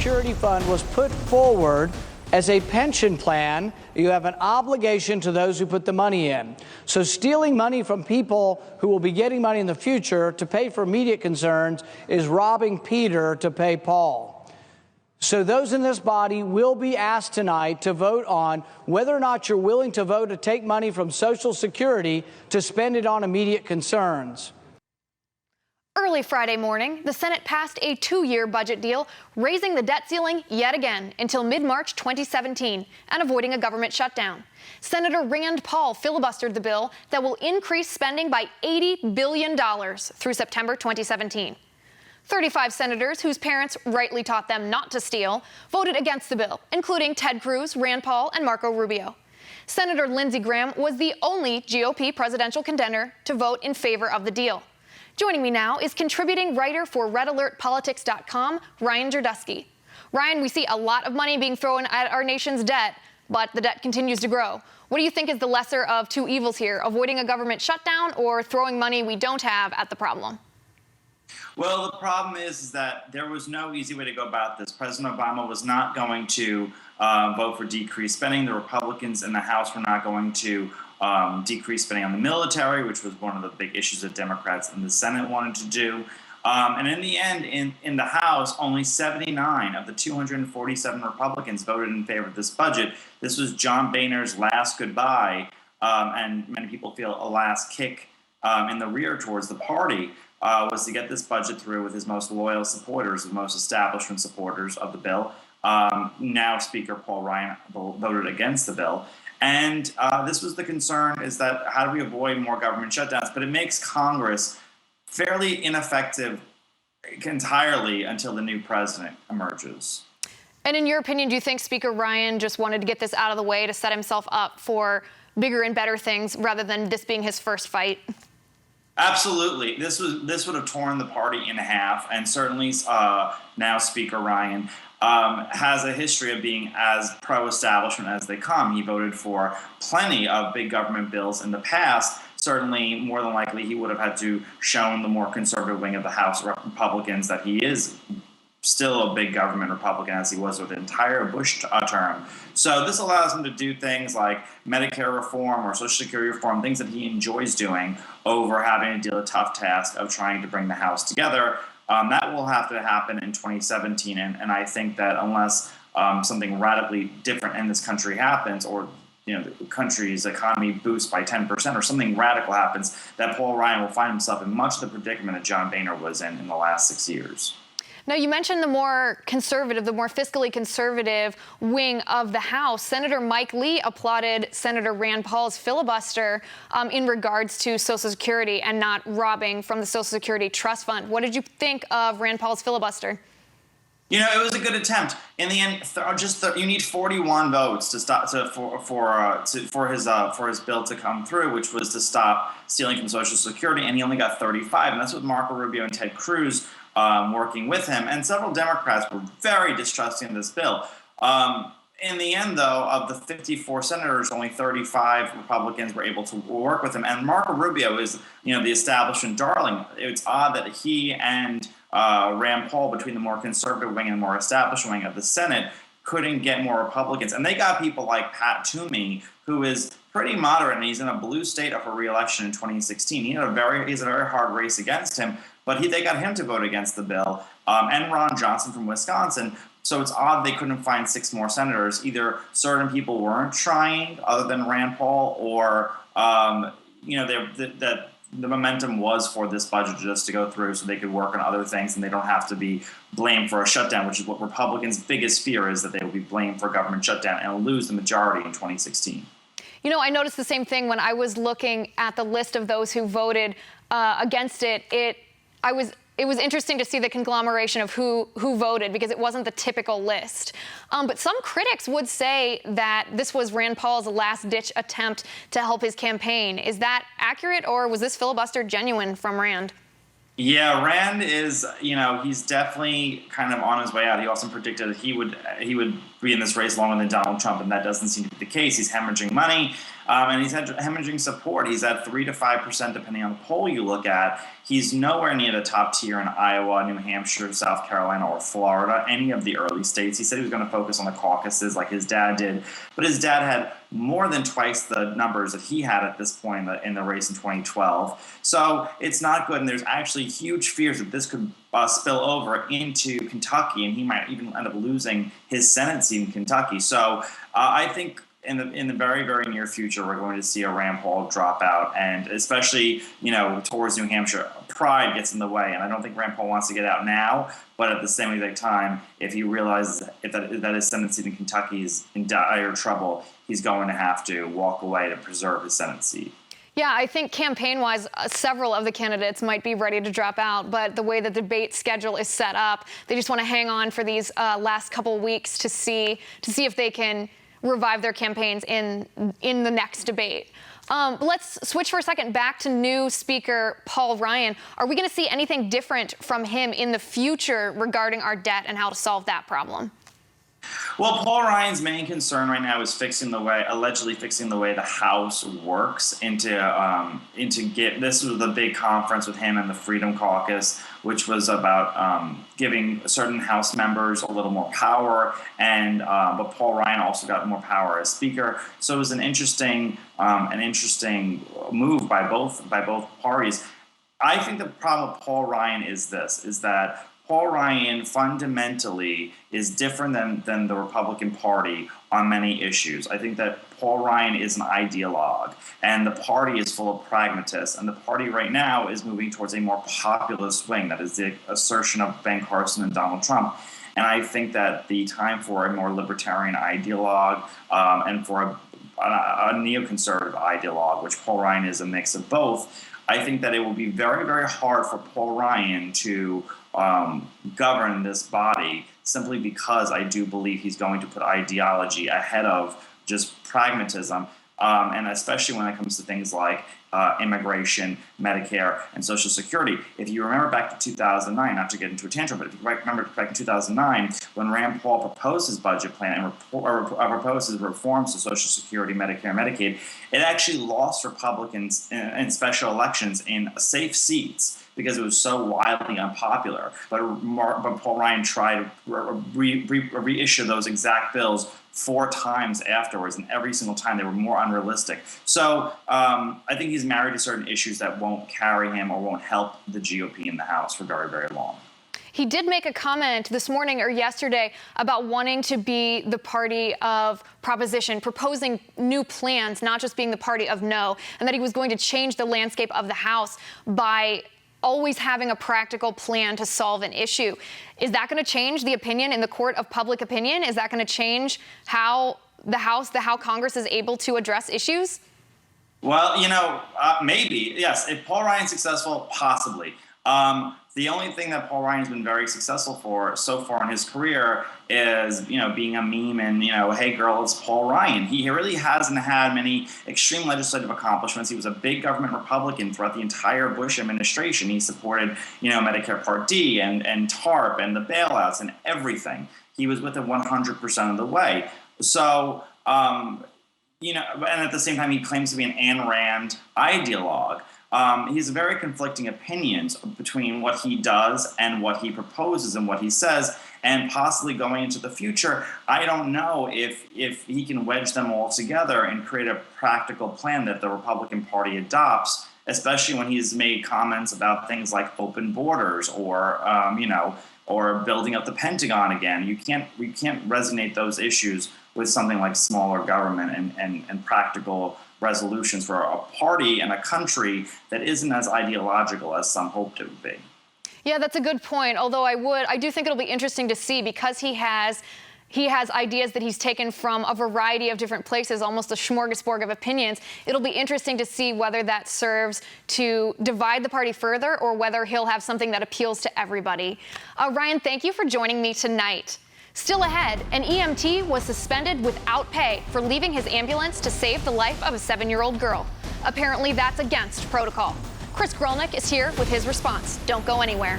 Security Fund was put forward as a pension plan. You have an obligation to those who put the money in. So stealing money from people who will be getting money in the future to pay for immediate concerns is robbing Peter to pay Paul. So those in this body will be asked tonight to vote on whether or not you're willing to vote to take money from Social Security to spend it on immediate concerns. Early Friday morning, the Senate passed a 2-year budget deal, raising the debt ceiling yet again until mid-March 2017 and avoiding a government shutdown. Senator Rand Paul filibustered the bill that will increase spending by $80 billion through September 2017. 35 senators whose parents rightly taught them not to steal voted against the bill, including Ted Cruz, Rand Paul, and Marco Rubio. Senator Lindsey Graham was the only GOP presidential contender to vote in favor of the deal. Joining me now is contributing writer for RedAlertPolitics.com, Ryan Girdusky. Ryan, we see a lot of money being thrown at our nation's debt, but the debt continues to grow. What do you think is the lesser of two evils here, avoiding a government shutdown or throwing money we don't have at the problem? Well, the problem is that there was no easy way to go about this. President Obama was not going to vote for decreased spending. The Republicans in the House were not going to decrease spending on the military, which was one of the big issues that Democrats in the Senate wanted to do. And in the end, in the House, only 79 of the 247 Republicans voted in favor of this budget. This was John Boehner's last goodbye, and many people feel a last kick in the rear towards the party. Was to get this budget through with his most loyal supporters, the most establishment supporters of the bill. Now Speaker Paul Ryan voted against the bill. And this was the concern, is that how do we avoid more government shutdowns? But it makes Congress fairly ineffective entirely until the new president emerges. And in your opinion, do you think Speaker Ryan just wanted to get this out of the way to set himself up for bigger and better things rather than this being his first fight? Absolutely. This would have torn the party in half, and certainly now Speaker Ryan has a history of being as pro-establishment as they come. He voted for plenty of big government bills in the past. Certainly, more than likely, he would have had to show the more conservative wing of the House Republicans that he is still a big government Republican, as he was with the entire Bush term. So this allows him to do things like Medicare reform or Social Security reform, things that he enjoys doing, over having to deal with a tough task of trying to bring the House together. That will have to happen in 2017, and I think that unless something radically different in this country happens, or the country's economy boosts by 10%, or something radical happens, that Paul Ryan will find himself in much of the predicament that John Boehner was in the last 6 years. Now, you mentioned the more conservative, the more fiscally conservative wing of the House. Senator Mike Lee applauded Senator Rand Paul's filibuster in regards to Social Security and not robbing from the Social Security Trust Fund. What did you think of Rand Paul's filibuster? It was a good attempt. In the end, you need 41 votes to stop for his bill to come through, which was to stop stealing from Social Security, and he only got 35, and that's with Marco Rubio and Ted Cruz working with him, and several Democrats were very distrusting of this bill. In the end, though, of the 54 senators, only 35 Republicans were able to work with him, and Marco Rubio is, the establishment darling. It's odd that he and Rand Paul, between the more conservative wing and more established wing of the Senate, couldn't get more Republicans. And they got people like Pat Toomey, who is pretty moderate, and he's in a blue state up for re-election in 2016. He has a very hard race against him, but they got him to vote against the bill, and Ron Johnson from Wisconsin. So it's odd they couldn't find 6 more senators. Either certain people weren't trying, other than Rand Paul, or that the momentum was for this budget just to go through so they could work on other things and they don't have to be blamed for a shutdown, which is what Republicans' biggest fear is, that they will be blamed for a government shutdown and lose the majority in 2016. I noticed the same thing when I was looking at the list of those who voted against it. It was interesting to see the conglomeration of who voted, because it wasn't the typical list. But some critics would say that this was Rand Paul's last-ditch attempt to help his campaign. Is that accurate, or was this filibuster genuine from Rand? Yeah, Rand is, he's definitely kind of on his way out. He also predicted that he would be in this race longer than Donald Trump, and that doesn't seem to be the case. He's hemorrhaging money, and he's hemorrhaging support. He's at 3 to 5%, depending on the poll you look at. He's nowhere near the top tier in Iowa, New Hampshire, South Carolina, or Florida, any of the early states. He said he was going to focus on the caucuses like his dad did, but his dad had more than twice the numbers that he had at this point in the race in 2012. So it's not good, and there's actually huge fears that this could spill over into Kentucky, and he might even end up losing his Senate seat in Kentucky. So I think in the very, very near future, we're going to see a Rand Paul drop out, and especially, towards New Hampshire, pride gets in the way. And I don't think Rand Paul wants to get out now, but at the same exact time, if he realizes that his Senate seat in Kentucky is in dire trouble, he's going to have to walk away to preserve his Senate seat. Yeah, I think campaign-wise, several of the candidates might be ready to drop out, but the way the debate schedule is set up, they just want to hang on for these last couple weeks to see if they can revive their campaigns in the next debate. Let's switch for a second back to new Speaker Paul Ryan. Are we going to see anything different from him in the future regarding our debt and how to solve that problem? Well, Paul Ryan's main concern right now is allegedly fixing the way the House works this was the big conference with him and the Freedom Caucus, which was about giving certain House members a little more power, but Paul Ryan also got more power as Speaker. So it was an interesting move by both parties. I think the problem with Paul Ryan is that Paul Ryan fundamentally is different than the Republican Party on many issues. I think that Paul Ryan is an ideologue, and the party is full of pragmatists, and the party right now is moving towards a more populist wing. That is the assertion of Ben Carson and Donald Trump. And I think that the time for a more libertarian ideologue and for a neoconservative ideologue, which Paul Ryan is a mix of both, I think that it will be very, very hard for Paul Ryan to govern this body, simply because I do believe he's going to put ideology ahead of just pragmatism, and especially when it comes to things like immigration, Medicare, and Social Security. If you remember back to 2009, not to get into a tantrum, but if you remember back in 2009, when Rand Paul proposed his budget plan and proposed his reforms to Social Security, Medicare, and Medicaid, it actually lost Republicans in special elections in safe seats because it was so wildly unpopular. But Paul Ryan tried to reissue those exact bills 4 times afterwards, and every single time they were more unrealistic. So I think he's married to certain issues that won't carry him or won't help the GOP in the House for very, very long. He did make a comment this morning or yesterday about wanting to be the party of proposition, proposing new plans, not just being the party of no, and that he was going to change the landscape of the House by always having a practical plan to solve an issue. Is that going to change the opinion in the court of public opinion? Is that going to change how how Congress is able to address issues? Well, maybe, yes. If Paul Ryan's successful, possibly. The only thing that Paul Ryan's been very successful for so far in his career is, being a meme and, hey, girl, it's Paul Ryan. He really hasn't had many extreme legislative accomplishments. He was a big government Republican throughout the entire Bush administration. He supported, Medicare Part D and TARP and the bailouts and everything. He was with it 100% of the way. So, and at the same time, he claims to be an Ayn Rand ideologue. He has very conflicting opinions between what he does and what he proposes and what he says, and possibly going into the future, I don't know if he can wedge them all together and create a practical plan that the Republican Party adopts, especially when he's made comments about things like open borders or building up the Pentagon again. We can't resonate those issues with something like smaller government and practical resolutions for a party and a country that isn't as ideological as some hoped it would be. Yeah, that's a good point. Although I do think it'll be interesting to see, because he has ideas that he's taken from a variety of different places, almost a smorgasbord of opinions. It'll be interesting to see whether that serves to divide the party further or whether he'll have something that appeals to everybody. Ryan, thank you for joining me tonight. Still ahead, an EMT was suspended without pay for leaving his ambulance to save the life of a 7-year-old girl. Apparently, that's against protocol. Chris Grolnick is here with his response. Don't go anywhere.